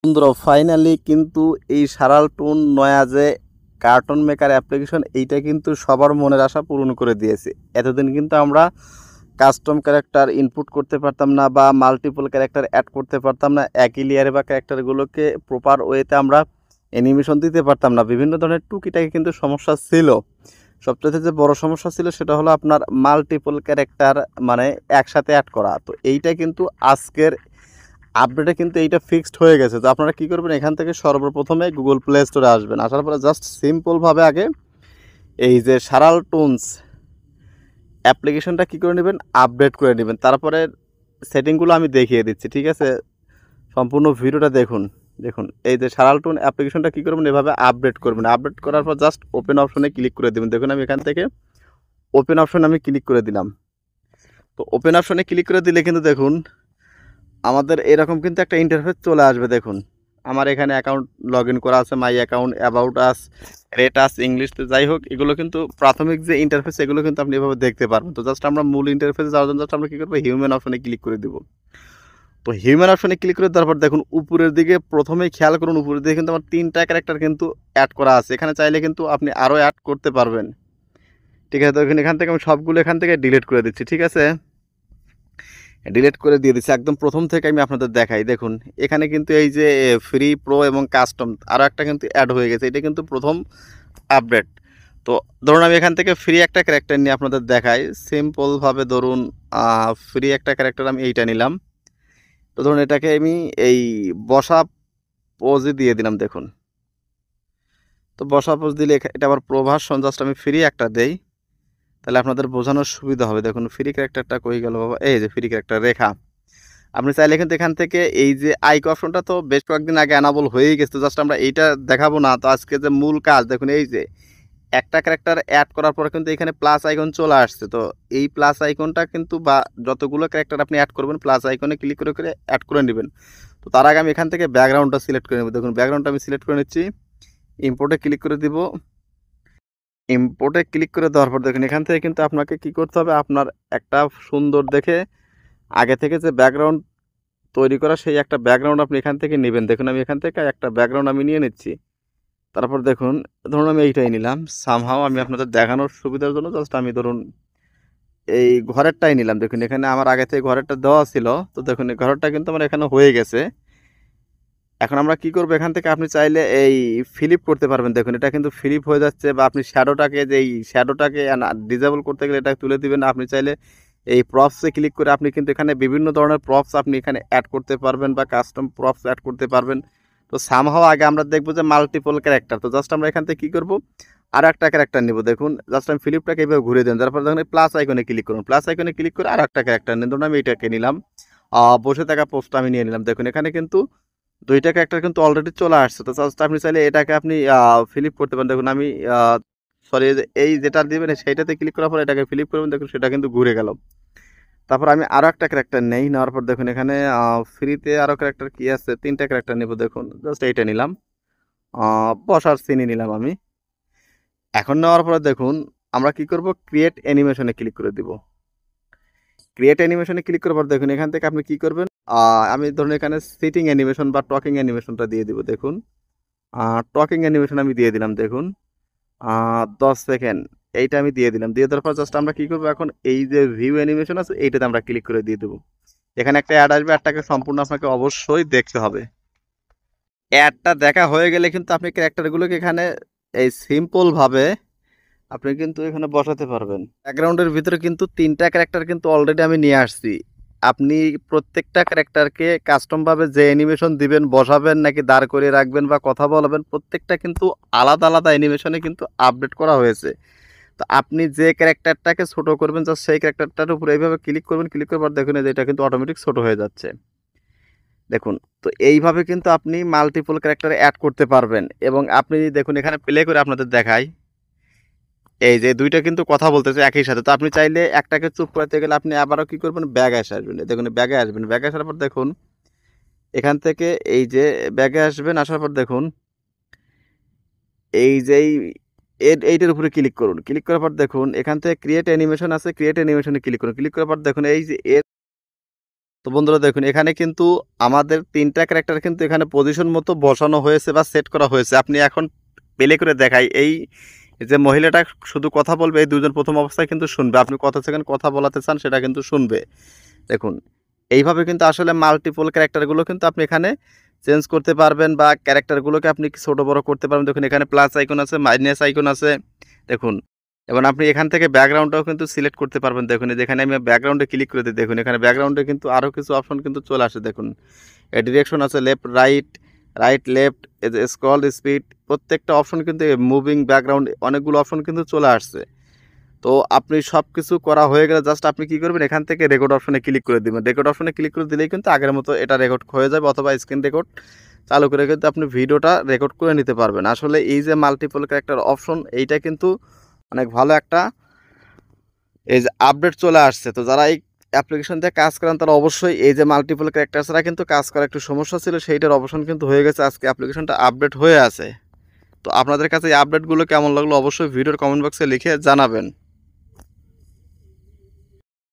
বন্ধুরা ফাইনালি কিন্তু এই সারাল টুন নয়া যে কার্টুন মেকার অ্যাপ্লিকেশন এইটা কিন্তু সবার মনের আশা পূরণ করে দিয়েছে। এতদিন কিন্তু আমরা কাস্টম ক্যারেক্টার ইনপুট করতে পারতাম না বা মাল্টিপল ক্যারেক্টার অ্যাড করতে পারতাম না, একই লেয়ারে বা ক্যারেক্টারগুলোকে প্রপার ওয়েতে আমরা অ্যানিমেশন দিতে পারতাম না। বিভিন্ন ধরনের টুকিটাকি কিন্তু সমস্যা ছিল। সবচেয়ে যে বড় সমস্যা ছিল সেটা হলো আপনার মাল্টিপল ক্যারেক্টার মানে একসাথে অ্যাড করা। তো এইটা কিন্তু আজকের আপডেটে কিন্তু এইটা ফিক্সড হয়ে গেছে। তো আপনারা কী করবেন, এখান থেকে সর্বপ্রথমে গুগল প্লে স্টোরে আসবেন। আসার পরে জাস্ট সিম্পলভাবে আগে এই যে সারাল টুনস অ্যাপ্লিকেশনটা কী করে নেবেন, আপডেট করে নেবেন। তারপরে সেটিংগুলো আমি দেখিয়ে দিচ্ছি, ঠিক আছে? সম্পূর্ণ ভিডিওটা দেখুন। দেখুন এই যে সারাল টুন অ্যাপ্লিকেশনটা কী করবেন, এভাবে আপডেট করবেন। আপডেট করার পর জাস্ট ওপেন অপশনে ক্লিক করে দেবেন। দেখুন আমি এখান থেকে ওপেন অপশনে আমি ক্লিক করে দিলাম। তো ওপেন অপশনে ক্লিক করে দিলে কিন্তু দেখুন আমাদের এরকম কিন্তু একটা ইন্টারফেস চলে আসবে। দেখুন আমার এখানে অ্যাকাউন্ট লগ ইন করা আছে, my account, about us, rate us, English. তো যাই হোক, এগুলো কিন্তু প্রাথমিক যে ইন্টারফেস এগুলো কিন্তু আপনি এভাবে দেখতে পারবেন। তো জাস্ট আমরা মূল ইন্টারফেসে যাওয়ার জন্য জাস্ট আমরা কী করবো, হিউম্যান অপশনে ক্লিক করে দেবো। তো হিউম্যান অপশনে ক্লিক করে দেওয়ার পর দেখুন উপরের দিকে প্রথমেই খেয়াল করুন, উপরের দিকে কিন্তু আমার 3টা ক্যারেক্টার কিন্তু অ্যাড করা আছে। এখানে চাইলে কিন্তু আপনি আরও অ্যাড করতে পারবেন, ঠিক আছে? তো এখান থেকে আমি সবগুলো এখান থেকে ডিলিট করে দিচ্ছি, ঠিক আছে? ডিলিট করে দিয়ে দিচ্ছি। একদম প্রথম থেকে আমি আপনাদের দেখাই। দেখুন এখানে কিন্তু এই যে ফ্রি, প্রো এবং কাস্টম আরও একটা কিন্তু অ্যাড হয়ে গেছে। এটা কিন্তু প্রথম আপডেট। তো ধরুন আমি এখান থেকে ফ্রি একটা ক্যারেক্টার নিয়ে আপনাদের দেখাই। সিম্পলভাবে ধরুন ফ্রি একটা ক্যারেক্টার আমি এইটা নিলাম। তো ধরুন এটাকে আমি এই বসা পোজই দিয়ে দিলাম। দেখুন তো বসা পোজ দিলে এটা আবার প্রো ভার্সন, জাস্ট আমি ফ্রি একটা দেই, তাহলে আপনাদের বোঝানোর সুবিধা হবে। দেখুন ফ্রি ক্যারেক্টারটা কই গেল বাবা, এই যে ফ্রি ক্যারেক্টার রেখা। আপনি চাইলে কিন্তু এখান থেকে এই যে আইক অপশনটা তো বেশ কয়েকদিন আগে অ্যানাবল হয়েই গেছে। জাস্ট আমরা এইটা দেখাবো না। তো আজকে যে মূল কাজ দেখুন, এই যে একটা ক্যারেক্টার অ্যাড করার পর কিন্তু এখানে প্লাস আইকন চলে আসছে। তো এই প্লাস আইকনটা কিন্তু বা যতগুলো ক্যারেক্টার আপনি অ্যাড করবেন প্লাস আইকনে ক্লিক করে করে অ্যাড করে নেবেন। তো তার আগে আমি এখান থেকে ব্যাকগ্রাউন্ডটা সিলেক্ট করে নেব। দেখুন ব্যাকগ্রাউন্ডটা আমি সিলেক্ট করে নিচ্ছি, ইম্পোর্টে ক্লিক করে দিব। ইম্পোর্টে ক্লিক করে দেওয়ার পর দেখুন এখান থেকে কিন্তু আপনাকে কি করতে হবে, আপনার একটা সুন্দর দেখে আগে থেকে যে ব্যাকগ্রাউন্ড তৈরি করা সেই একটা ব্যাকগ্রাউন্ড আপনি এখান থেকে নেবেন। দেখুন আমি এখান থেকে একটা ব্যাকগ্রাউন্ড আমি নিয়ে নিচ্ছি। তারপর দেখুন ধরুন আমি এইটাই নিলাম। সামহাও আমি আপনাদের দেখানোর সুবিধার জন্য জাস্ট আমি ধরুন এই ঘরেরটাই নিলাম। দেখুন এখানে আমার আগে থেকে ঘরেরটা দেওয়া ছিল। তো দেখুন এই ঘরেরটা কিন্তু আমার এখানে হয়ে গেছে। এখন আমরা কি করব, এখান থেকে আপনি চাইলে এই ফ্লিপ করতে পারবেন। দেখুন এটা কিন্তু ফ্লিপ হয়ে যাচ্ছে, বা আপনি শ্যাডোটাকে যে এই শ্যাডোটাকে ডিসেবল করতে গেলে এটা তুলে দিবেন। আপনি চাইলে এই প্রপসে ক্লিক করে আপনি কিন্তু এখানে বিভিন্ন ধরনের প্রপস আপনি এখানে অ্যাড করতে পারবেন বা কাস্টম প্রপস অ্যাড করতে পারবেন। তো সামহাও আগে আমরা দেখবো যে মাল্টিপল ক্যারেক্টার। তো জাস্ট আমরা এখান থেকে কী করবো, আর একটা ক্যারেক্টার নিব। দেখুন জাস্ট আমি ফ্লিপটাকে এইভাবে ঘুরে দেন, তারপর দেখুন প্লাস আইকনে ক্লিক করুন। প্লাস আইকনে ক্লিক করে আর একটা ক্যারেক্টার নিন। ধরুন আমি এইটাকে নিলাম, বসে থাকা পোস্টটা আমি নিয়ে নিলাম। দেখুন এখানে কিন্তু 2টা ক্যারেক্টার কিন্তু অলরেডি চলে আসছে। তো জাস্ট আপনি চাইলে এটাকে আপনি ফ্লিপ করতে পারেন। দেখুন আমি সরি, এই যেটা দিবেন সেইটাতে ক্লিক করার পর এটাকে ফ্লিপ করবেন। দেখুন সেটা কিন্তু ঘুরে গেল। তারপর আমি আরও একটা ক্যারেক্টার নেই, নেওয়ার পর দেখুন এখানে ফ্রিতে আরও ক্যারেক্টার কী আছে, 3টা ক্যারেক্টার নেব। দেখুন জাস্ট এইটা নিলাম, বসার সিনই নিলাম আমি। এখন নেওয়ার পরে দেখুন আমরা কি করব, ক্রিয়েট অ্যানিমেশনে ক্লিক করে দিব। ক্রিয়েট অ্যানিমেশনে ক্লিক করার পর দেখুন এখান থেকে আপনি কি করবেন, আমি ধরুন এখানে সিটিং অ্যানিমেশন বা টকিং অ্যানিমেশনটা দিয়ে দিব। দেখুন টকিং অ্যানিমেশন আমি দিয়ে দিলাম। দেখুন 10 সেকেন্ড এইটা আমি দিয়ে দিলাম। দিয়ে দেওয়ার পর জাস্ট আমরা কী করবো, এখন এই যে ভিউ অ্যানিমেশন আছে এইটাতে আমরা ক্লিক করে দিয়ে দেবো। এখানে একটা অ্যাড আসবে, অ্যাডটাকে সম্পূর্ণ আপনাকে অবশ্যই দেখতে হবে। অ্যাডটা দেখা হয়ে গেলে কিন্তু আপনি ক্যারেক্টারগুলোকে এখানে এই সিম্পলভাবে আপনি কিন্তু এখানে বসাতে পারবেন। ব্যাকগ্রাউন্ডের ভিতরে কিন্তু 3টা ক্যারেক্টার কিন্তু অলরেডি আমি নিয়ে আসছি। আপনি প্রত্যেকটা ক্যারেক্টারকে কাস্টমভাবে যে অ্যানিমেশন দিবেন, বসাবেন নাকি দাঁড় করিয়ে রাখবেন বা কথা বলাবেন, প্রত্যেকটা কিন্তু আলাদা আলাদা অ্যানিমেশনে কিন্তু আপডেট করা হয়েছে। তো আপনি যে ক্যারেক্টারটাকে ছোট করবেন জাস্ট সেই ক্যারেক্টারটার উপরে এইভাবে ক্লিক করবেন। ক্লিক করার পর দেখুন যে এটা কিন্তু অটোমেটিক ছোট হয়ে যাচ্ছে। দেখুন তো এইভাবে কিন্তু আপনি মাল্টিপল ক্যারেক্টার অ্যাড করতে পারবেন। এবং আপনি দেখুন এখানে প্লে করে আপনাদের দেখাই, এই যে 2টা কিন্তু কথা বলতেছে একই সাথে। তো আপনি চাইলে একটাকে চুপ করাতে গেলে আপনি আবারও কি করবেন, ব্যাগে আসবেন। দেখুন ব্যাগে আসবেন, ব্যাগে আসার পর দেখুন এখান থেকে এই যে ব্যাগে আসবেন, আসার পর দেখুন এই যে এইটার উপরে ক্লিক করুন। ক্লিক করার পর দেখুন এখান থেকে ক্রিয়েট অ্যানিমেশন আছে, ক্রিয়েট অ্যানিমেশনে ক্লিক করুন। ক্লিক করার পর দেখুন এই যে তো বন্ধুরা দেখুন এখানে কিন্তু আমাদের 3টা ক্যারেক্টার কিন্তু এখানে পজিশন মতো বসানো হয়েছে বা সেট করা হয়েছে। আপনি এখন প্লে করে দেখাই, এই যে মহিলাটা শুধু কথা বলবে, এই দুজন প্রথম অবস্থায় কিন্তু শুনবে, আপনি কত সেকেন্ড কথা বলাতে চান সেটা কিন্তু শুনবে। দেখুন এইভাবে কিন্তু আসলে মাল্টিপল ক্যারেক্টারগুলো কিন্তু আপনি এখানে চেঞ্জ করতে পারবেন বা ক্যারেক্টারগুলোকে আপনি ছোটো বড়ো করতে পারবেন। দেখুন এখানে প্লাস আইকন আছে, মাইনাস আইকন আছে। দেখুন এবং আপনি এখান থেকে ব্যাকগ্রাউন্ডটাও কিন্তু সিলেক্ট করতে পারবেন। দেখুন যেখানে আমি ব্যাকগ্রাউন্ডে ক্লিক করে দিই, দেখুন এখানে ব্যাকগ্রাউন্ডে কিন্তু আরও কিছু অপশন কিন্তু চলে আসে। দেখুন ডিরেকশন আছে, left right, right left, scroll speed, প্রত্যেকটা অপশন কিন্তু মুভিং ব্যাকগ্রাউন্ড অনেকগুলো অপশন কিন্তু চলে আসছে। তো আপনি সব কিছু করা হয়ে গেলে জাস্ট আপনি কী করবেন, এখান থেকে রেকর্ড অপশনে ক্লিক করে দেবেন। রেকর্ড অপশনে ক্লিক করে দিলেই কিন্তু আগের মতো এটা রেকর্ড হয়ে যাবে, অথবা স্ক্রিন রেকর্ড চালু করে কিন্তু আপনি ভিডিওটা রেকর্ড করে নিতে পারবেন। আসলে এই যে মাল্টিপল ক্যারেক্টার অপশন, এইটা কিন্তু অনেক ভালো একটা এই যে আপডেট চলে আসছে। তো যারা এই অ্যাপ্লিকেশন দিয়ে কাজ করেন তারা অবশ্যই এই যে মাল্টিপল ক্যারেক্টার ছাড়া কিন্তু কাজ করা একটু সমস্যা ছিল, সেইটার অপশন কিন্তু হয়ে গেছে, আজকে অ্যাপ্লিকেশনটা আপডেট হয়ে আছে। তো আপনাদের কাছে এই আপডেটগুলো কেমন লাগলো অবশ্যই ভিডিওর কমেন্ট বক্সে লিখে জানাবেন।